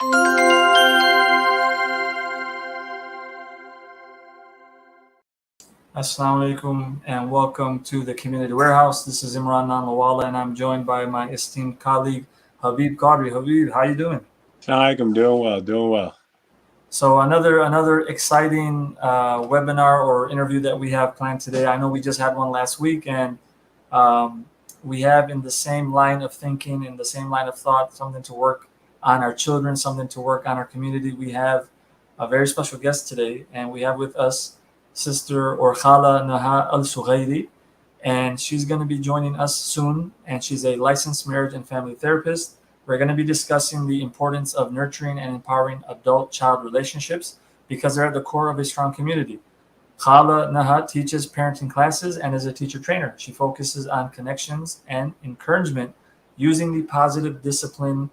Assalamu alaikum and welcome to the Community Warehouse. This is Imran Nanlawala and I'm joined by my esteemed colleague Habib Qadri. Habib, how you doing? Hi, I'm doing well, doing well. So another exciting webinar or interview that we have planned today. I know we just had one last week, and um, we have in the same line of thinking, in the same line of thought, something to work on our children, something to work on our community. We have a very special guest today, and we have with us Sister or Khala Naha Al Sughairi, and she's going to be joining us soon. And she's a licensed marriage and family therapist. We're going to be discussing the importance of nurturing and empowering adult-child relationships because they're at the core of a strong community. Khala Naha teaches parenting classes and is a teacher trainer. She focuses on connections and encouragement using the positive discipline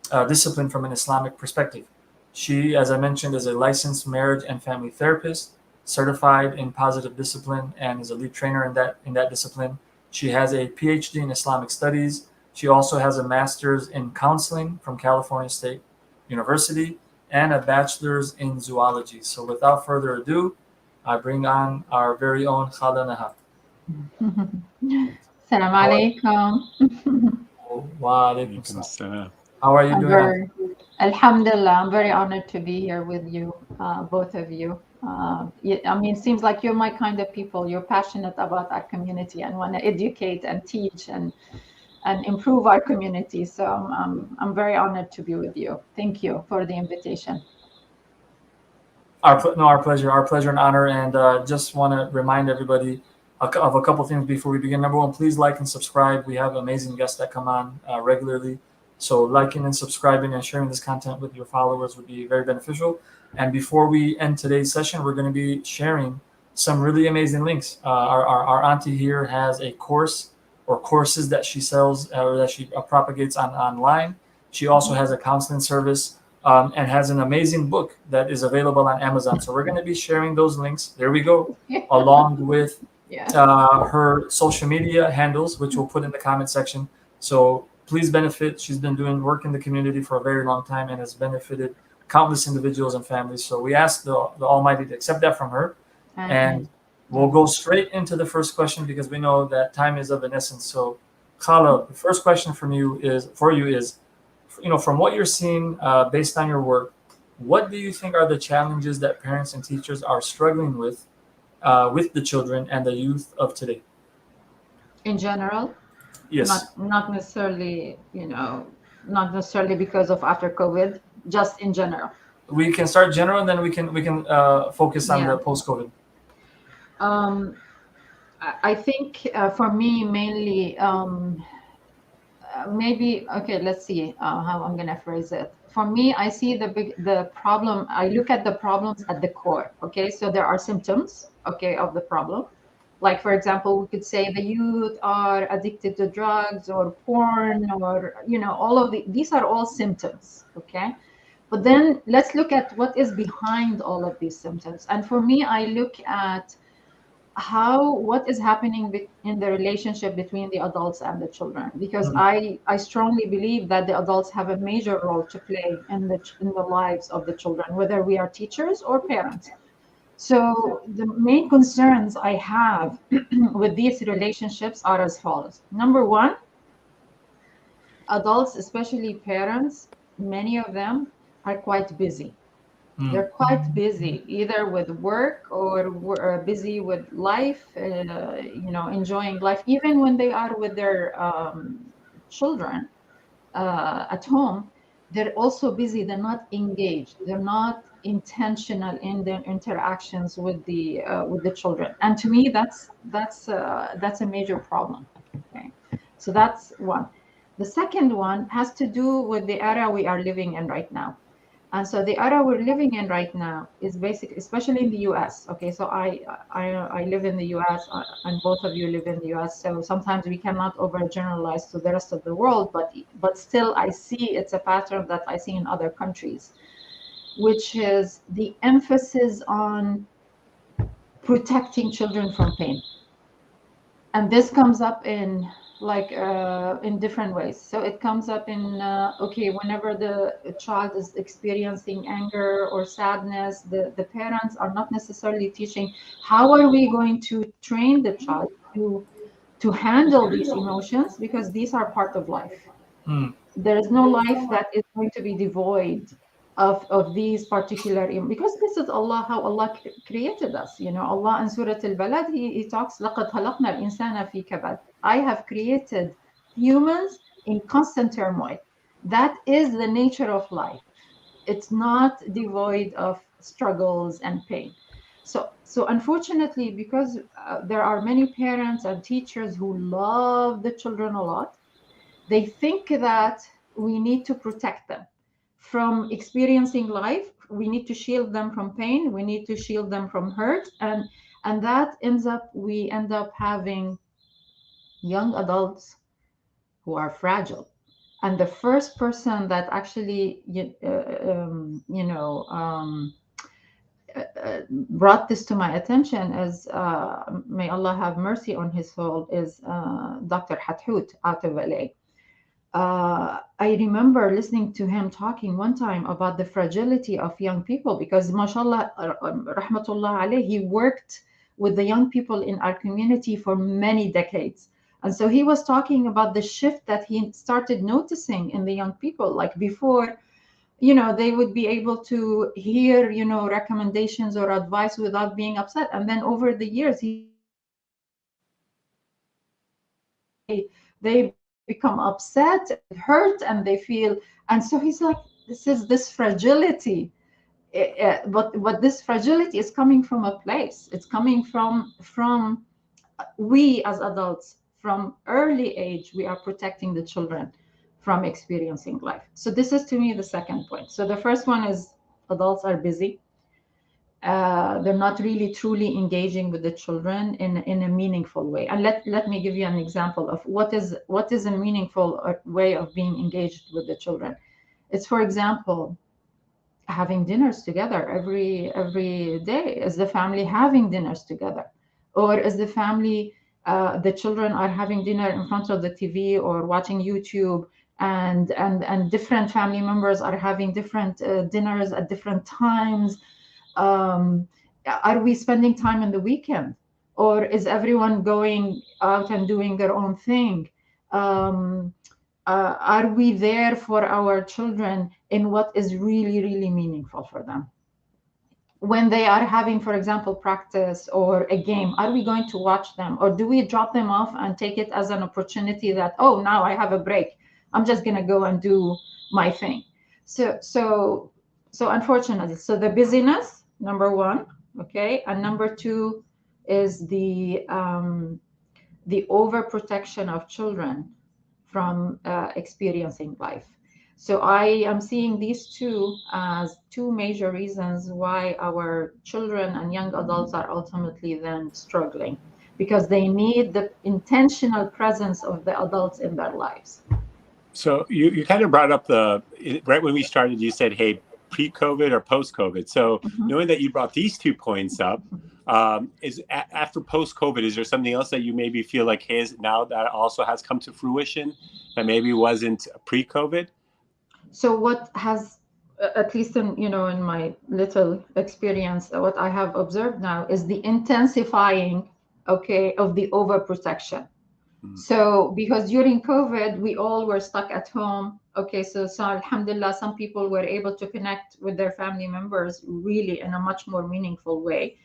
from an Islamic perspective. She, as I mentioned, is a licensed marriage and family therapist, certified in positive discipline, and is a lead trainer in that discipline. She has a PhD in Islamic studies. She also has a master's in counseling from California State University and a bachelor's in zoology. So without further ado, I bring on our very own Khala Naha. Salam alaikum. Wa alaikum Alaikum salam. salam. How are you I'm doing? very, Alhamdulillah, I'm very honored to be here with you, both of you. I mean, it seems like you're my kind of people. You're passionate about our community and want to educate and teach and improve our community. So I'm very honored to be with you. Thank you for the invitation. Our pleasure and honor. And just want to remind everybody of a couple things before we begin. Number one, please like and subscribe. We have amazing guests that come on regularly. So liking and subscribing and sharing this content with your followers would be very beneficial. And before we end today's session, we're going to be sharing some really amazing links. Our auntie here has a course or courses that she sells or that she propagates online. She also has a counseling service and has an amazing book that is available on Amazon. So we're going to be sharing those links. There we go, along with her social media handles, which we'll put in the comment section. So please benefit. She's been doing work in the community for a very long time and has benefited countless individuals and families. So we ask the Almighty to accept that from her. And we'll go straight into the first question because we know that time is of an essence. So Khala, the first question for you is, from what you're seeing based on your work, what do you think are the challenges that parents and teachers are struggling with the children and the youth of today? In general? Yes. Not necessarily, not necessarily because of after COVID, just in general. We can start general, and then we can focus on the post-COVID. I think for me mainly, maybe okay. Let's see how I'm gonna phrase it. For me, I see the problem. I look at the problems at the core. Okay, so there are symptoms. Okay, of the problem. Like, for example, we could say the youth are addicted to drugs or porn or, all of these are all symptoms, okay? But then let's look at what is behind all of these symptoms. And for me, I look at what is happening in the relationship between the adults and the children, because I strongly believe that the adults have a major role to play in the lives of the children, whether we are teachers or parents. So the main concerns I have with these relationships are as follows. Number one, adults, especially parents, many of them are quite busy. They're quite busy, either with work or busy with life, enjoying life. Even when they are with their children at home, they're also busy. They're not engaged. They're not intentional in their interactions with the children. And to me, that's a major problem. Okay, so that's one. The second one has to do with the era we are living in right now. And so the era we're living in right now is basically, especially in the US. Okay, so I live in the US, and both of you live in the US. So sometimes we cannot overgeneralize to the rest of the world, but still I see it's a pattern that I see in other countries, which is the emphasis on protecting children from pain. And this comes up in like in different ways. So it comes up in okay, whenever the child is experiencing anger or sadness, the parents are not necessarily teaching how are we going to train the child to handle these emotions, because these are part of life. Hmm. There is no life that is going to be devoid of these particular because this is Allah, how Allah created us. You know, Allah in Surah Al-Balad, he talks لَقَدْ خَلَقْنَا الْإِنسَانَ فِي كَبَدٍ. I have created humans in constant turmoil. That is the nature of life. It's not devoid of struggles and pain. So unfortunately, because there are many parents and teachers who love the children a lot, they think that we need to protect them from experiencing life. We need to shield them from pain. We need to shield them from hurt, and that we end up having young adults who are fragile. And the first person that actually, brought this to my attention is, may Allah have mercy on his soul, is Dr. Hathout out of LA. I remember listening to him talking one time about the fragility of young people, because mashallah, rahmatullah alayh, he worked with the young people in our community for many decades. And so he was talking about the shift that he started noticing in the young people. Like before, they would be able to hear, recommendations or advice without being upset. And then over the years, they become upset, hurt, and they feel. And so he's like, this fragility. But this fragility is coming from a place. It's coming from we as adults. From early age, we are protecting the children from experiencing life. So this is, to me, the second point. So the first one is adults are busy. They're not really truly engaging with the children in a meaningful way. And let me give you an example of what is a meaningful way of being engaged with the children. It's, for example, having dinners together every day. Is the family having dinners together, or is the family the children are having dinner in front of the TV or watching YouTube, and different family members are having different dinners at different times? Are we spending time in the weekend, or is everyone going out and doing their own thing? Are we there for our children in what is really, really meaningful for them? When they are having, for example, practice or a game, are we going to watch them, or do we drop them off and take it as an opportunity that, oh, now I have a break, I'm just going to go and do my thing? So unfortunately, so the busyness, number one, okay, and number two is the overprotection of children from experiencing life. So I am seeing these two as two major reasons why our children and young adults are ultimately then struggling, because they need the intentional presence of the adults in their lives. So you kind of brought up right when we started, you said, hey, pre-COVID or post-COVID. So knowing that you brought these 2 points up, after post-COVID, is there something else that you maybe feel like now that also has come to fruition that maybe wasn't pre-COVID? So what has, at least in my little experience, what I have observed now is the intensifying, okay, of the overprotection. So because during COVID, we all were stuck at home. Okay, so alhamdulillah, some people were able to connect with their family members really in a much more meaningful way.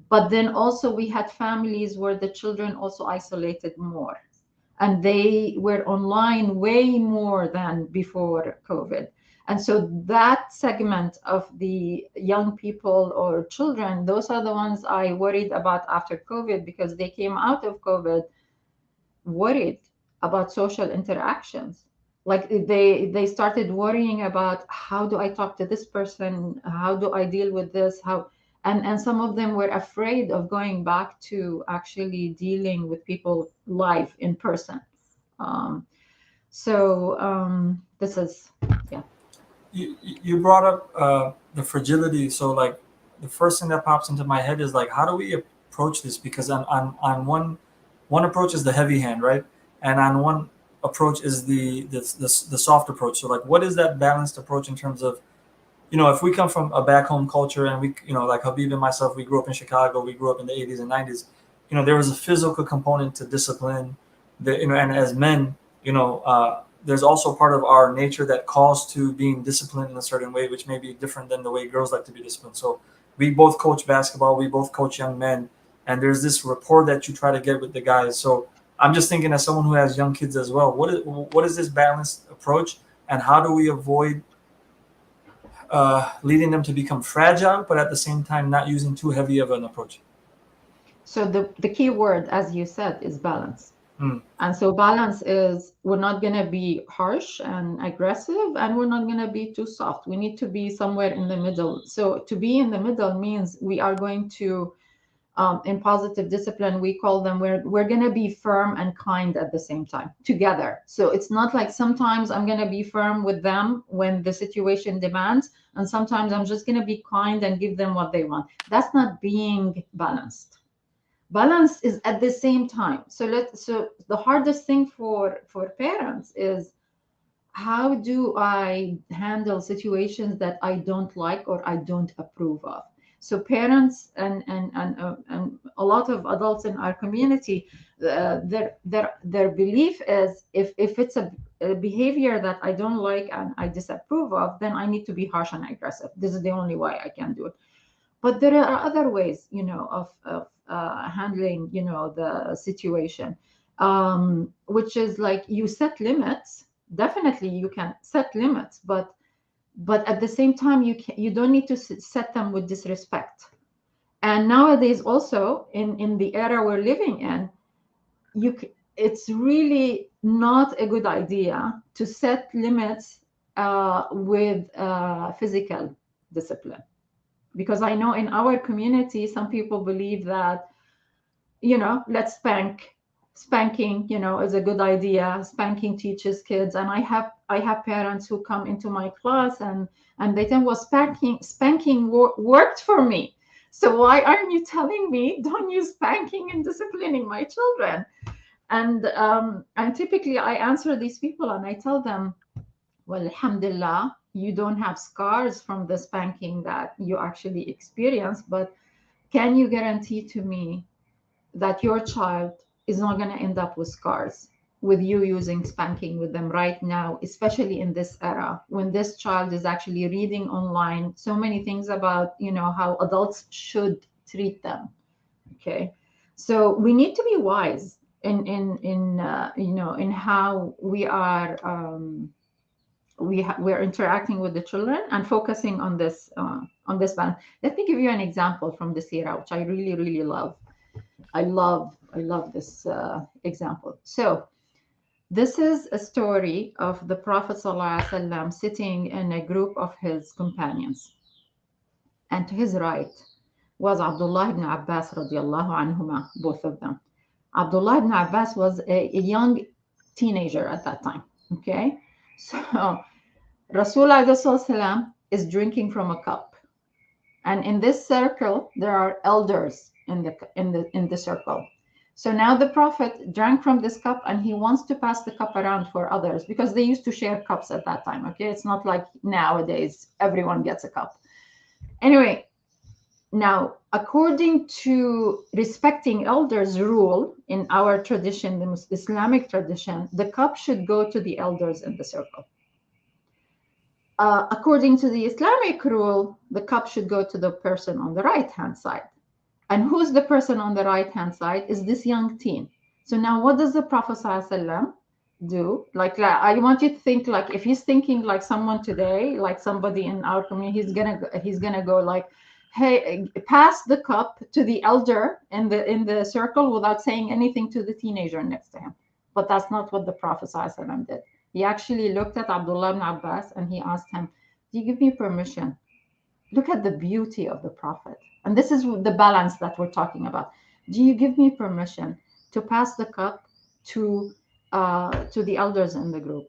But then also we had families where the children also isolated more, and they were online way more than before COVID. And so that segment of the young people or children, those are the ones I worried about after COVID, because they came out of COVID worried about social interactions. Like they started worrying about, how do I talk to this person? How do I deal with this? And some of them were afraid of going back to actually dealing with people live in person. This is, yeah. You brought up the fragility. So like the first thing that pops into my head is like, how do we approach this? Because on one approach is the heavy hand, right? and on one approach is the soft approach. So like, what is that balanced approach in terms of, if we come from a back home culture and we, like Habib and myself, we grew up in Chicago, we grew up in the 80s and 90s, there was a physical component to discipline, and as men, there's also part of our nature that calls to being disciplined in a certain way, which may be different than the way girls like to be disciplined. So we both coach basketball, we both coach young men, and there's this rapport that you try to get with the guys. So I'm just thinking, as someone who has young kids as well, what is this balanced approach, and how do we avoid leading them to become fragile, but at the same time not using too heavy of an approach? So the key word, as you said, is balance. And so balance is, we're not going to be harsh and aggressive, and we're not going to be too soft. We need to be somewhere in the middle. So to be in the middle means we are going to, in positive discipline, we call them, we're going to be firm and kind at the same time together. So it's not like sometimes I'm going to be firm with them when the situation demands, and sometimes I'm just going to be kind and give them what they want. That's not being balanced. Balance is at the same time. So the hardest thing for parents is, how do I handle situations that I don't like or I don't approve of? So parents and a lot of adults in our community, their belief is, if it's a behavior that I don't like and I disapprove of, then I need to be harsh and aggressive. This is the only way I can do it. But there are other ways, of handling, the situation, which is like, you set limits. Definitely, you can set limits, but at the same time, you don't need to set them with disrespect. And nowadays, also in the era we're living in, it's really not a good idea to set limits with physical discipline. Because I know in our community, some people believe that, let's spanking, is a good idea. Spanking teaches kids. And I have parents who come into my class and they tell me, well, spanking worked for me. So why aren't you telling me don't use spanking in disciplining my children? And typically I answer these people and I tell them, well, alhamdulillah, you don't have scars from the spanking that you actually experienced, but can you guarantee to me that your child is not going to end up with scars with you using spanking with them right now, especially in this era when this child is actually reading online so many things about, how adults should treat them. Okay. So we need to be wise in how we are, we're interacting with the children and focusing on this balance. Let me give you an example from the Sirah, which I really, really love. I love this example. So this is a story of the Prophet ﷺ sitting in a group of his companions. And to his right was Abdullah ibn Abbas radiallahu anhuma, both of them. Abdullah ibn Abbas was a young teenager at that time. Okay. So Rasulullah is drinking from a cup, and in this circle there are elders in the circle. So now the Prophet drank from this cup and he wants to pass the cup around for others, because they used to share cups at that time. Okay, it's not like nowadays everyone gets a cup. Anyway, now according to respecting elders rule in our tradition, the Islamic tradition, the cup should go to the elders in the circle. According to the Islamic rule, the cup should go to the person on the right-hand side. And who's the person on the right-hand side? Is this young teen. So now what does the Prophet ﷺ do? Like, I want you to think, like, if he's thinking like someone today, like somebody in our community, he's gonna go like, hey, pass the cup to the elder in the circle without saying anything to the teenager next to him. But that's not what the Prophet ﷺ did. He actually looked at Abdullah ibn Abbas and he asked him, do you give me permission? Look at the beauty of the Prophet. And this is the balance that we're talking about. Do you give me permission to pass the cup to the elders in the group?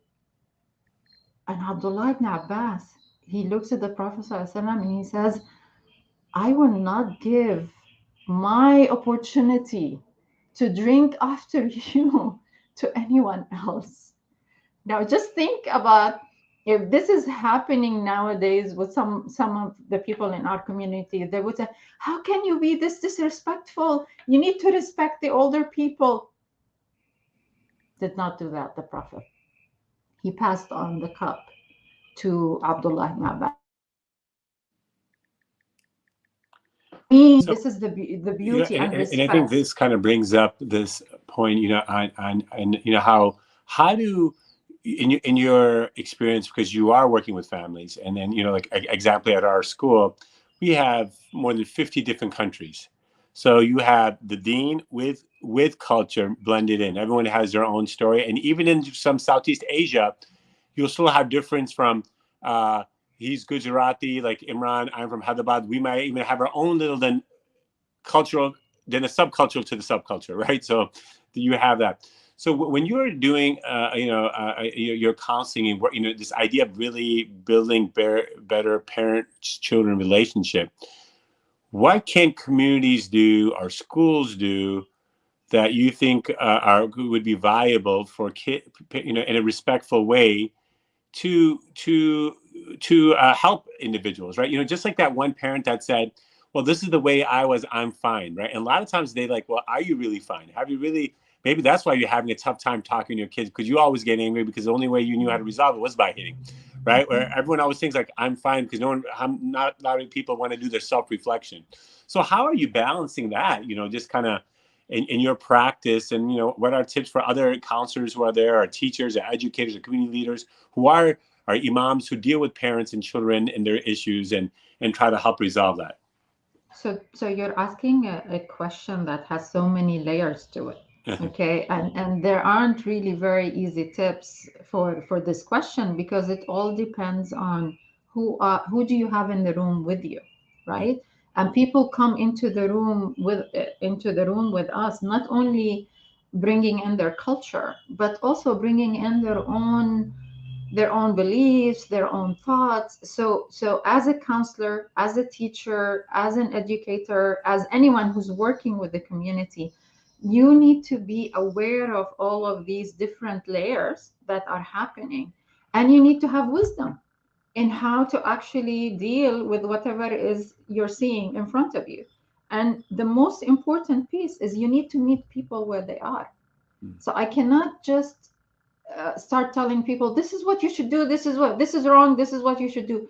And Abdullah ibn Abbas, he looks at the Prophet ﷺ and he says, I will not give my opportunity to drink after you to anyone else. Now, just think about if this is happening nowadays with some of the people in our community. They would say, how can you be this disrespectful? You need to respect the older people. Did not do that, the Prophet. He passed on the cup to Abdullah ibn Abbas. So, This is the beauty and and respect. I think this kind of brings up this point, on how do in your experience, because you are working with families, and then like example at our school, we have more than 50 different countries. So you have the deen with culture blended in. Everyone has their own story, and even in some Southeast Asia, you'll still have difference from. He's Gujarati, like Imran. I'm from Hyderabad. We might even have our own little cultural, then a subculture to the subculture, right? So you have that. So when you're doing, your counseling and this idea of really building better parent-children relationship, what can communities do or schools do that you think would be viable for kids, in a respectful way to help individuals, right? Just like that one parent that said, well, this is the way I was, I'm fine, right? And a lot of times they like, well, are you really fine? Have you really, maybe that's why you're having a tough time talking to your kids, because you always get angry because the only way you knew how to resolve it was by hitting, right? Where everyone always thinks like, I'm fine, because not a lot of people want to do their self-reflection. So how are you balancing that, just kind of in your practice, and, what are tips for other counselors who are there, or teachers, or educators, or community leaders who are imams who deal with parents and children and their issues and try to help resolve that? So you're asking a question that has so many layers to it, okay? And there aren't really very easy tips for this question, because it all depends on who do you have in the room with you, right? And people come into the room with us, not only bringing in their culture, but also bringing in their own beliefs, their own thoughts. So as a counselor, as a teacher, as an educator, as anyone who's working with the community, you need to be aware of all of these different layers that are happening, and you need to have wisdom in how to actually deal with whatever is you're seeing in front of you. And the most important piece is you need to meet people where they are. So I cannot just start telling people, this is what you should do, this is wrong, this is what you should do.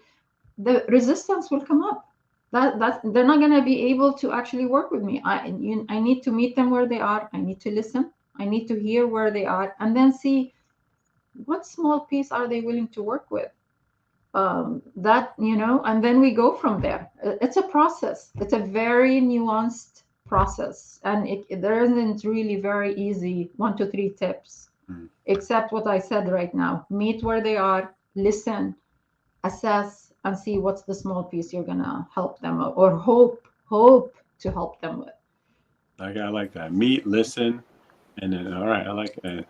The resistance will come up. That they're not going to be able to actually work with me. I need to meet them where they are. I need to listen. I need to hear where they are, and then see what small piece are they willing to work with. And then we go from there. It's a process. It's a very nuanced process, and there isn't really very easy 1, 2, 3 tips, except what I said right now. Meet where they are, listen, assess, and see what's the small piece you're gonna help them, or hope to help them with. I like that. Meet, listen, and then all right. I like that.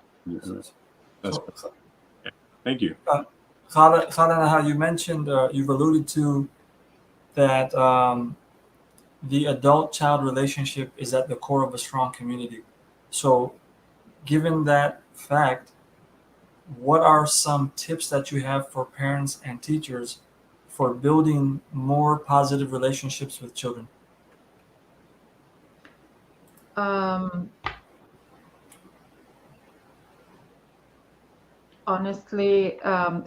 Thank you. Khaled, how you mentioned, you've alluded to that the adult-child relationship is at the core of a strong community. So, given that fact, what are some tips that you have for parents and teachers for building more positive relationships with children? Honestly,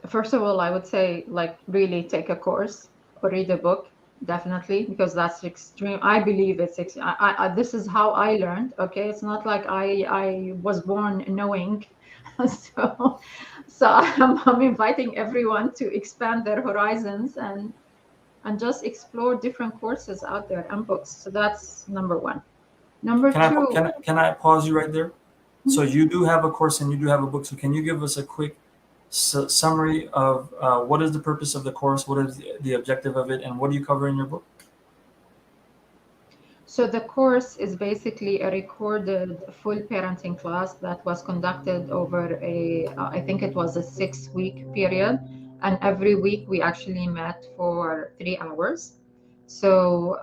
first of all, I would say, like, really take a course or read a book, definitely, because that's extreme. I believe it's this is how I learned. Okay, it's not like I was born knowing. so I'm inviting everyone to expand their horizons and just explore different courses out there and books. So that's number one. Number two. Can I pause you right there? So you do have a course and you do have a book. So can you give us a quick summary of what is the purpose of the course, what is the objective of it, and what do you cover in your book? So the course is basically a recorded full parenting class that was conducted over I think it was a 6-week period. And every week we actually met for 3 hours. So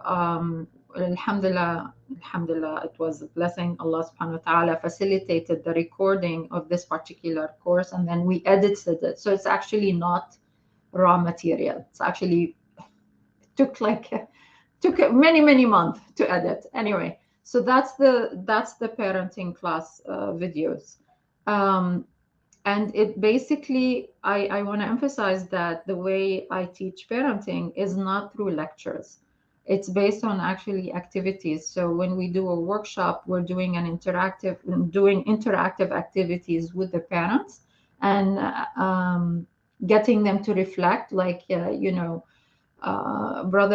alhamdulillah, alhamdulillah, it was a blessing. Allah subhanahu wa ta'ala facilitated the recording of this particular course, and then we edited it. So it's actually not raw material. It's actually took many months to edit. Anyway, so that's the parenting class videos. And it basically, I want to emphasize that the way I teach parenting is not through lectures. It's based on actually activities. So when we do a workshop, we're doing interactive activities with the parents and getting them to reflect. Like, brother,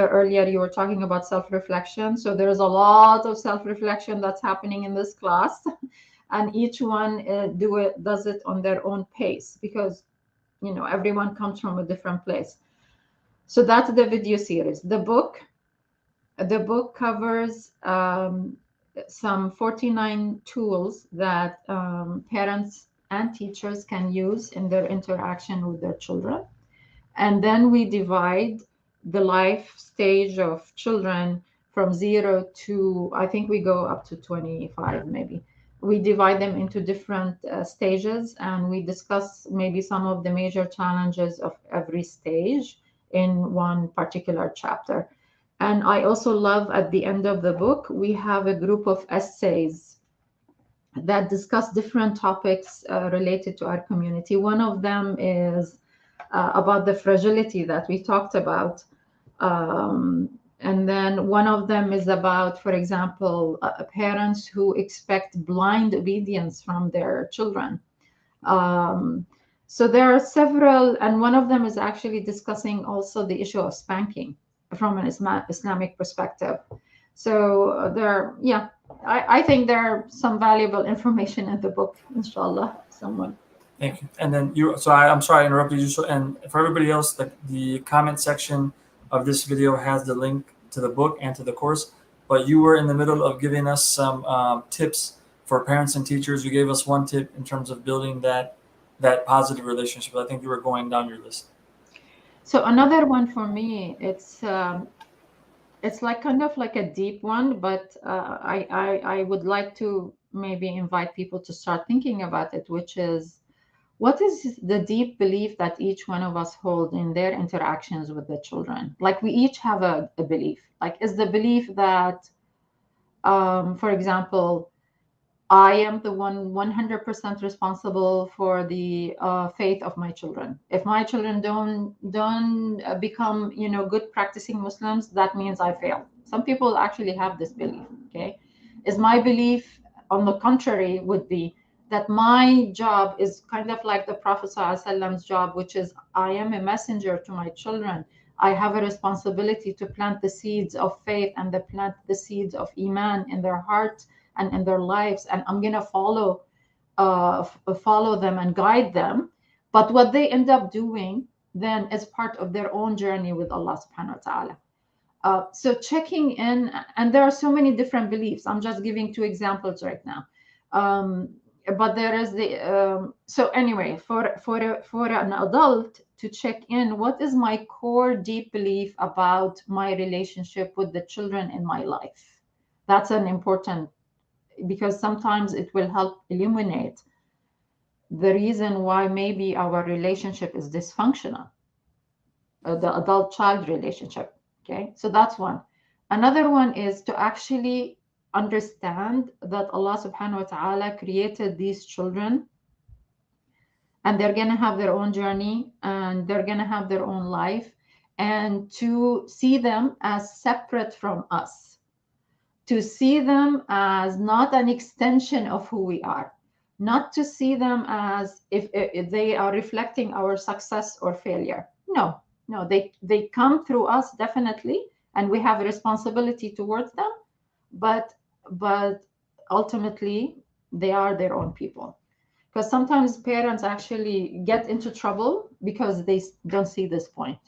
earlier you were talking about self-reflection. So there's a lot of self-reflection that's happening in this class. And each one does it on their own pace, because everyone comes from a different place. So that's the video series. The book covers some 49 tools that parents and teachers can use in their interaction with their children. And then we divide the life stage of children from 0 to, I think we go up to 25 maybe. We divide them into different stages, and we discuss maybe some of the major challenges of every stage in one particular chapter. And I also love, at the end of the book, we have a group of essays that discuss different topics related to our community. One of them is about the fragility that we talked about. And then one of them is about, for example, parents who expect blind obedience from their children. So there are several, and one of them is actually discussing also the issue of spanking from an Islamic perspective. So I think there are some valuable information in the book, inshallah, someone. Thank you. And then I'm sorry I interrupted you. So, and for everybody else, the comment section of this video has the link to the book and to the course, but you were in the middle of giving us some tips for parents and teachers. You gave us one tip in terms of building that positive relationship. I think you were going down your list. So another one for me, it's like kind of like a deep one, but I would like to maybe invite people to start thinking about it, which is, what is the deep belief that each one of us hold in their interactions with the children? Like, we each have a belief. Like, is the belief that, for example, I am the 100% responsible for the faith of my children. If my children don't become, good practicing Muslims, that means I failed. Some people actually have this belief. Okay, is my belief, on the contrary, would be that my job is kind of like the Prophet ﷺ's job, which is, I am a messenger to my children. I have a responsibility to plant the seeds of faith and plant the seeds of Iman in their heart and in their lives, and I'm going to follow them and guide them. But what they end up doing then is part of their own journey with Allah subhanahu wa ta'ala. So checking in, and there are so many different beliefs. I'm just giving 2 examples right now. But there is so anyway, for an adult to check in, what is my core deep belief about my relationship with the children in my life? That's an important, because sometimes it will help illuminate the reason why maybe our relationship is dysfunctional, the adult-child relationship. Okay, so that's one. Another one is to actually understand that Allah subhanahu wa ta'ala created these children, and they're going to have their own journey, and they're going to have their own life, and to see them as separate from us, to see them as not an extension of who we are, not to see them as if they are reflecting our success or failure. No, they come through us, definitely, and we have a responsibility towards them, but ultimately they are their own people. Because sometimes parents actually get into trouble because they don't see this point.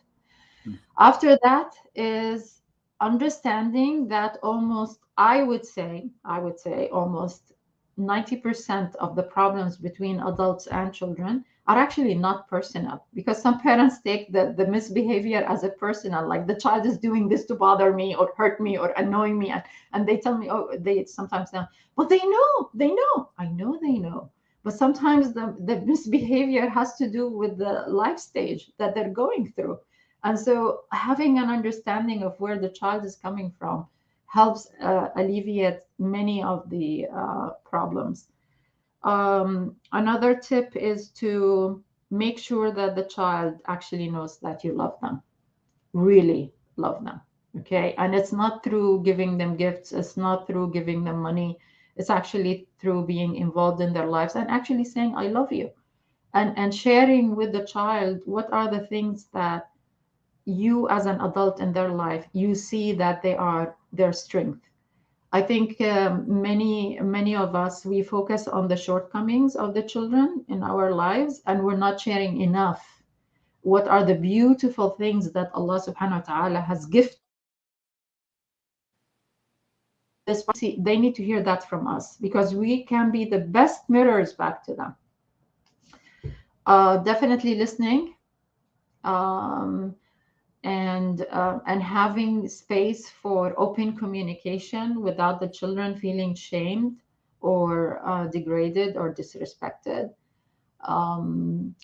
After that is understanding that almost, I would say almost 90% of the problems between adults and children are actually not personal, because some parents take the misbehavior as a personal, like the child is doing this to bother me or hurt me or annoying me, and they tell me, oh, they sometimes say, but they know, I know they know, but sometimes the misbehavior has to do with the life stage that they're going through. And so having an understanding of where the child is coming from helps alleviate many of the problems. Another tip is to make sure that the child actually knows that you love them, really love them. Okay. And it's not through giving them gifts, it's not through giving them money. It's actually through being involved in their lives and actually saying, I love you. And sharing with the child what are the things that you as an adult in their life, you see that they are their strength. I think many of us, we focus on the shortcomings of the children in our lives, and we're not sharing enough what are the beautiful things that Allah subhanahu wa ta'ala has gifted. They need to hear that from us, because we can be the best mirrors back to them. Definitely listening, and having space for open communication without the children feeling shamed or degraded or disrespected.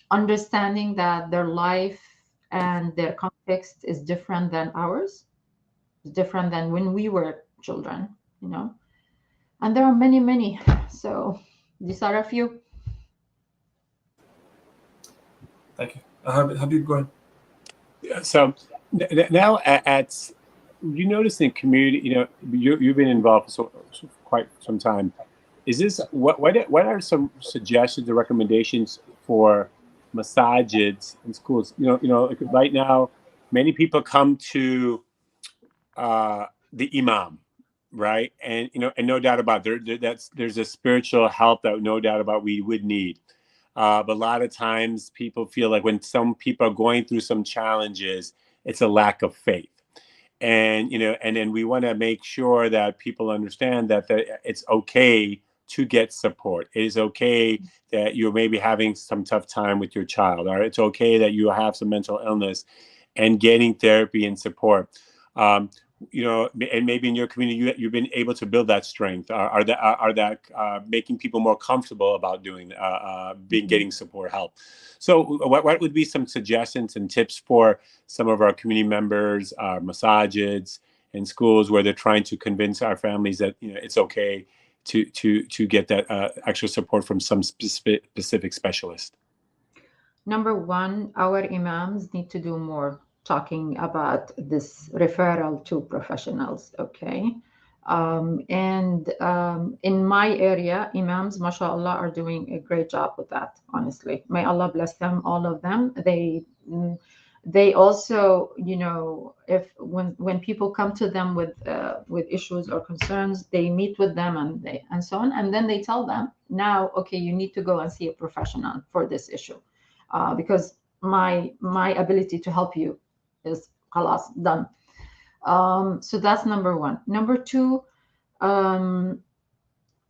Understanding that their life and their context is different than ours, it's different than when we were children, you know. And there are many, many. So these are a few. Thank you. Habib, go ahead. So now you notice in community, you've been involved for quite some time. Is this what are some suggestions or recommendations for masajids in schools? Like right now, many people come to the imam, right? And and no doubt about there's a spiritual help that no doubt about we would need. But a lot of times people feel like when some people are going through some challenges, it's a lack of faith. And and then we want to make sure that people understand that it's okay to get support. It is okay that you're maybe having some tough time with your child, or it's okay that you have some mental illness, and getting therapy and support. And maybe in your community you've been able to build that strength. Are that making people more comfortable about doing getting support help? So what would be some suggestions and tips for some of our community members, masajids, and schools where they're trying to convince our families that it's okay to get that extra support from some specific specialist? Number one, our imams need to do more talking about this referral to professionals. Okay. In my area, imams, mashallah, are doing a great job with that. Honestly, may Allah bless them, all of them. They also, if when people come to them with issues or concerns, they meet with them and so on, and then they tell them, now, okay, you need to go and see a professional for this issue, because my ability to help you is khalas, done. So that's number one. Number two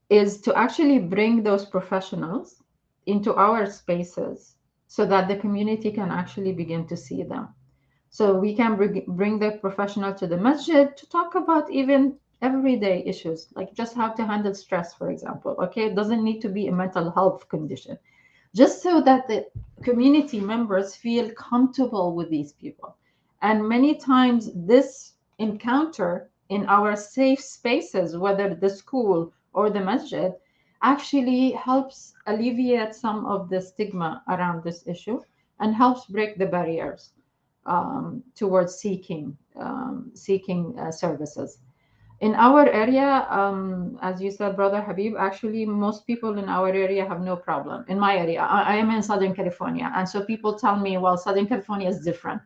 is to actually bring those professionals into our spaces so that the community can actually begin to see them. So we can bring the professional to the masjid to talk about even everyday issues, like just how to handle stress, for example. Okay, it doesn't need to be a mental health condition, just so that the community members feel comfortable with these people. And many times this encounter in our safe spaces, whether the school or the masjid, actually helps alleviate some of the stigma around this issue and helps break the barriers towards seeking services. In our area, as you said, Brother Habib, actually, most people in our area have no problem. In my area, I am in Southern California. And so people tell me, well, Southern California is different.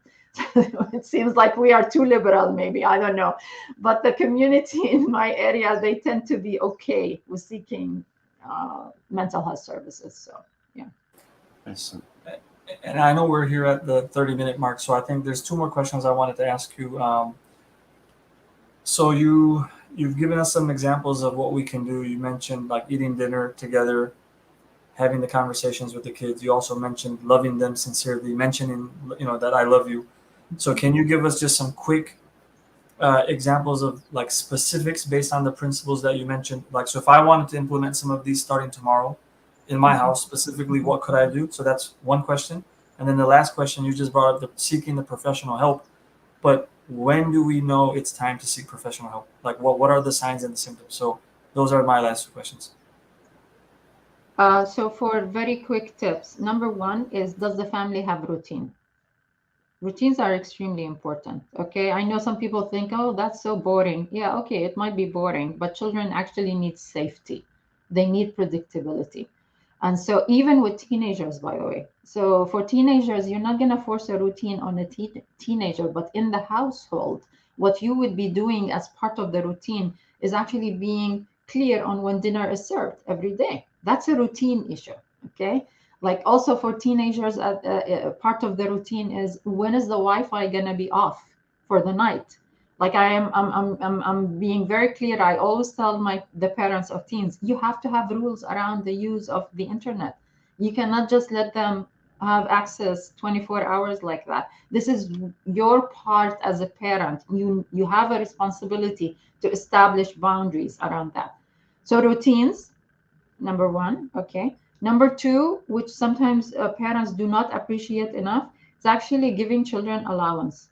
It seems like we are too liberal, maybe. I don't know. But the community in my area, they tend to be okay with seeking mental health services. So, yeah. Yes. And I know we're here at the 30-minute mark, so I think there's two more questions I wanted to ask you. So you've given us some examples of what we can do. You mentioned like eating dinner together. having the conversations with the kids. You also mentioned loving them sincerely, mentioning, that I love you. So can you give us just some quick examples of like specifics based on the principles that you mentioned? Like, so if I wanted to implement some of these starting tomorrow in my house specifically, what could I do? So that's one question. And then the last question, you just brought up the seeking the professional help. But when do we know it's time to seek professional help? Like, what are the signs and the symptoms? So those are my last two questions. So for very quick tips, number one is, does the family have routine? Routines are extremely important. Okay, I know some people think, oh, that's so boring. Yeah, okay, it might be boring, but children actually need safety. They need predictability. And so even with teenagers, by the way, so for teenagers, you're not going to force a routine on a teenager, but in the household, what you would be doing as part of the routine is actually being clear on when dinner is served every day. That's a routine issue. Okay, like also for teenagers, part of the routine is, when is the Wi-Fi gonna be off for the night? Like I'm being very clear. I always tell the parents of teens, you have to have rules around the use of the internet. You cannot just let them have access 24 hours like that. This is your part as a parent. You have a responsibility to establish boundaries around that. So routines, number one. Okay. Number two, which sometimes parents do not appreciate enough, is actually giving children allowance.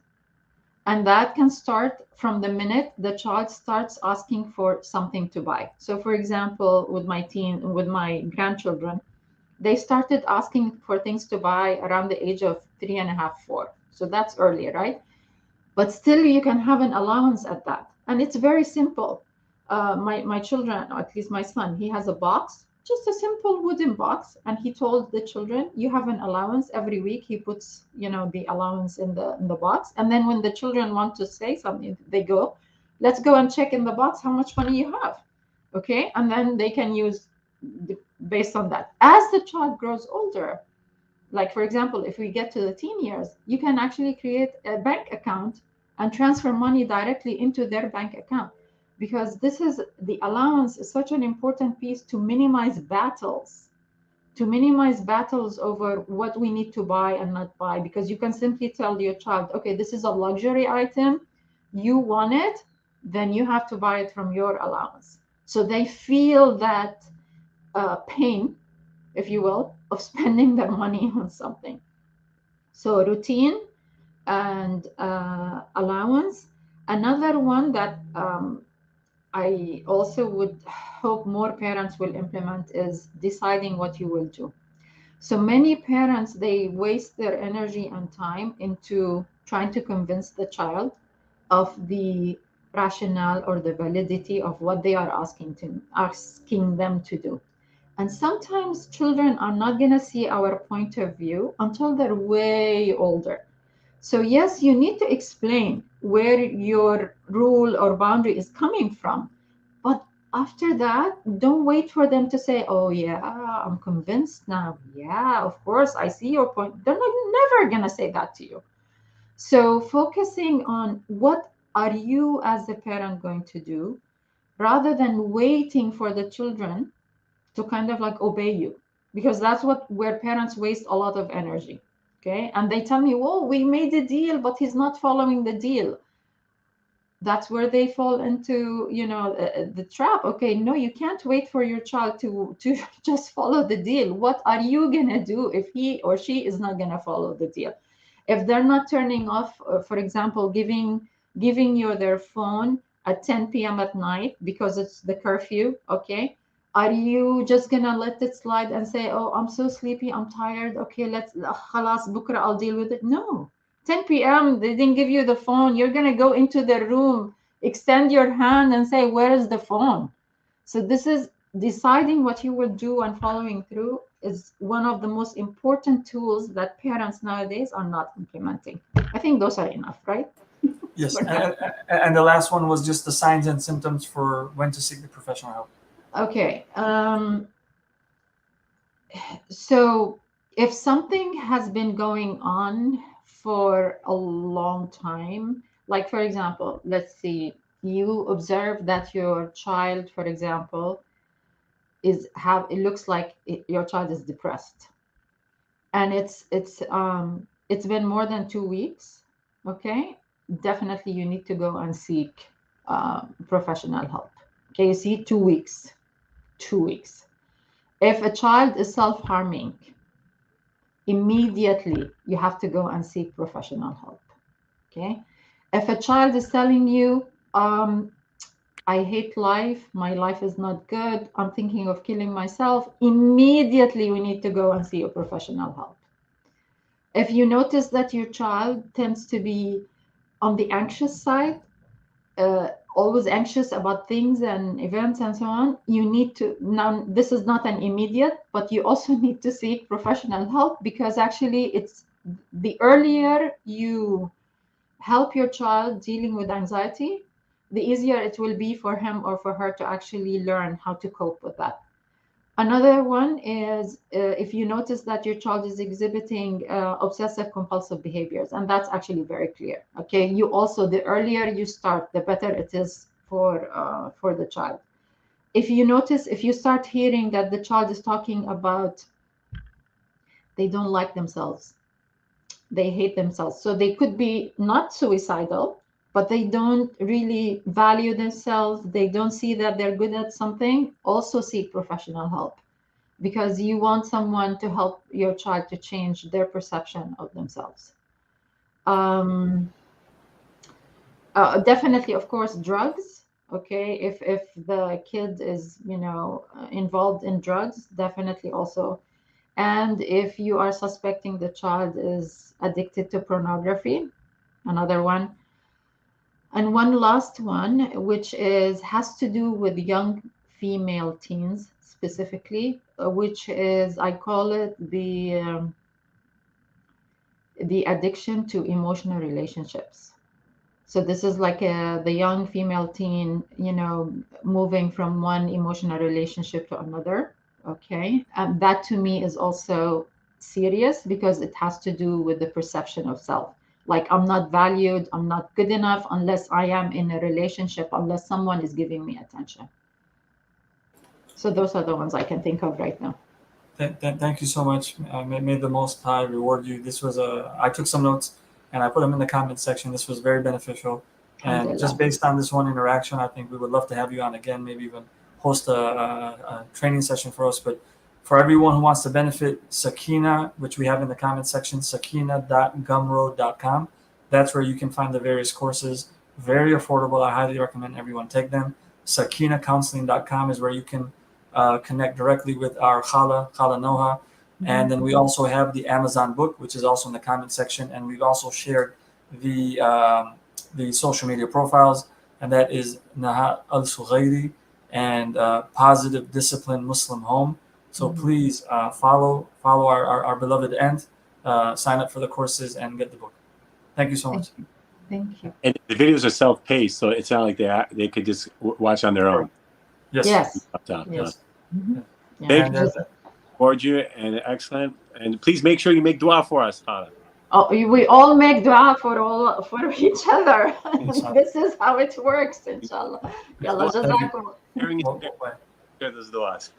And that can start from the minute the child starts asking for something to buy. So for example, with my grandchildren, they started asking for things to buy around the age of 3.5, 4. So that's early, right? But still you can have an allowance at that. And it's very simple. My children, or at least my son, he has a box, just a simple wooden box. And he told the children, you have an allowance every week. He puts, the allowance in the box. And then when the children want to say something, they go, let's go and check in the box how much money you have. Okay. And then they can use based on that. As the child grows older, like for example, if we get to the teen years, you can actually create a bank account and transfer money directly into their bank account, because this is the allowance is such an important piece to minimize battles over what we need to buy and not buy, because you can simply tell your child, okay, this is a luxury item, you want it, then you have to buy it from your allowance. So they feel that pain, if you will, of spending their money on something. So routine and allowance. Another one that I also would hope more parents will implement is deciding what you will do. So many parents, they waste their energy and time into trying to convince the child of the rationale or the validity of what they are asking them to do. And sometimes children are not going to see our point of view until they're way older. So, yes, you need to explain where your rule or boundary is coming from. But after that, don't wait for them to say, oh, yeah, I'm convinced now. Yeah, of course, I see your point. They're never going to say that to you. So, focusing on what are you as a parent going to do, rather than waiting for the children to kind of like obey you, because that's where parents waste a lot of energy. Okay, and they tell me, well, we made a deal but he's not following the deal. That's where they fall into the trap. Okay, no, you can't wait for your child to just follow the deal. What are you gonna do if he or she is not gonna follow the deal? If they're not turning off, for example, giving you their phone at 10 p.m. at night because it's the curfew, okay, are you just gonna let it slide and say, oh, I'm so sleepy, I'm tired, okay, let's khalas bukra, I'll deal with it? No. 10 p.m. they didn't give you the phone, you're gonna go into the room, extend your hand and say, where is the phone? So this is deciding what you will do and following through is one of the most important tools that parents nowadays are not implementing. I think those are enough, right? Yes, and the last one was just the signs and symptoms for when to seek the professional help. Okay. So if something has been going on for a long time, like for example, let's see, you observe that your child, for example, it looks like your child is depressed, and it's been more than 2 weeks, okay, definitely you need to go and seek professional help. Okay, you see, 2 weeks. 2 weeks. If a child is self-harming, immediately you have to go and seek professional help. Okay, if a child is telling you, I hate life, my life is not good, I'm thinking of killing myself, immediately we need to go and see a professional help. If you notice that your child tends to be on the anxious side, always anxious about things and events and so on, you need to, now this is not an immediate, but you also need to seek professional help, because actually it's the earlier you help your child dealing with anxiety, the easier it will be for him or for her to actually learn how to cope with that. Another one is if you notice that your child is exhibiting obsessive compulsive behaviors, and that's actually very clear. Okay, you also, the earlier you start, the better it is for the child. If you notice, if you start hearing that the child is talking about they don't like themselves, they hate themselves, so they could be not suicidal, but they don't really value themselves, they don't see that they're good at something, also seek professional help, because you want someone to help your child to change their perception of themselves. Definitely, of course, drugs. Okay, if the kid is, you know, involved in drugs, definitely also. And if you are suspecting the child is addicted to pornography, another one. And one last one, which has to do with young female teens specifically, which is, I call it the addiction to emotional relationships. So this is like the young female teen, you know, moving from one emotional relationship to another. Okay, and that to me is also serious, because it has to do with the perception of self. Like, I'm not valued, I'm not good enough unless I am in a relationship, unless someone is giving me attention. So those are the ones I can think of right now. Thank you so much. May the Most High reward you. This was I took some notes and I put them in the comment section. This was very beneficial. And just based on this one interaction, I think we would love to have you on again, maybe even host a training session for us. But for everyone who wants to benefit, Sakina, which we have in the comment section, sakina.gumroad.com. That's where you can find the various courses. Very affordable. I highly recommend everyone take them. SakinaCounseling.com is where you can connect directly with our Khala Noha. And then we also have the Amazon book, which is also in the comment section. And we've also shared the social media profiles, and that is Naha Al-Sughairi and Positive Discipline Muslim Home. So please follow our beloved Ant, sign up for the courses and get the book. Thank you so much. Thank you. And the videos are self-paced, so it's not like they could just watch on their own. Yes. Yes. Yes. Thank you. Reward you, and excellent. And please make sure you make dua for us, Khala. Oh, we all make dua for each other. This is how it works, inshallah. Yalla, jazakum. Hearing those duas.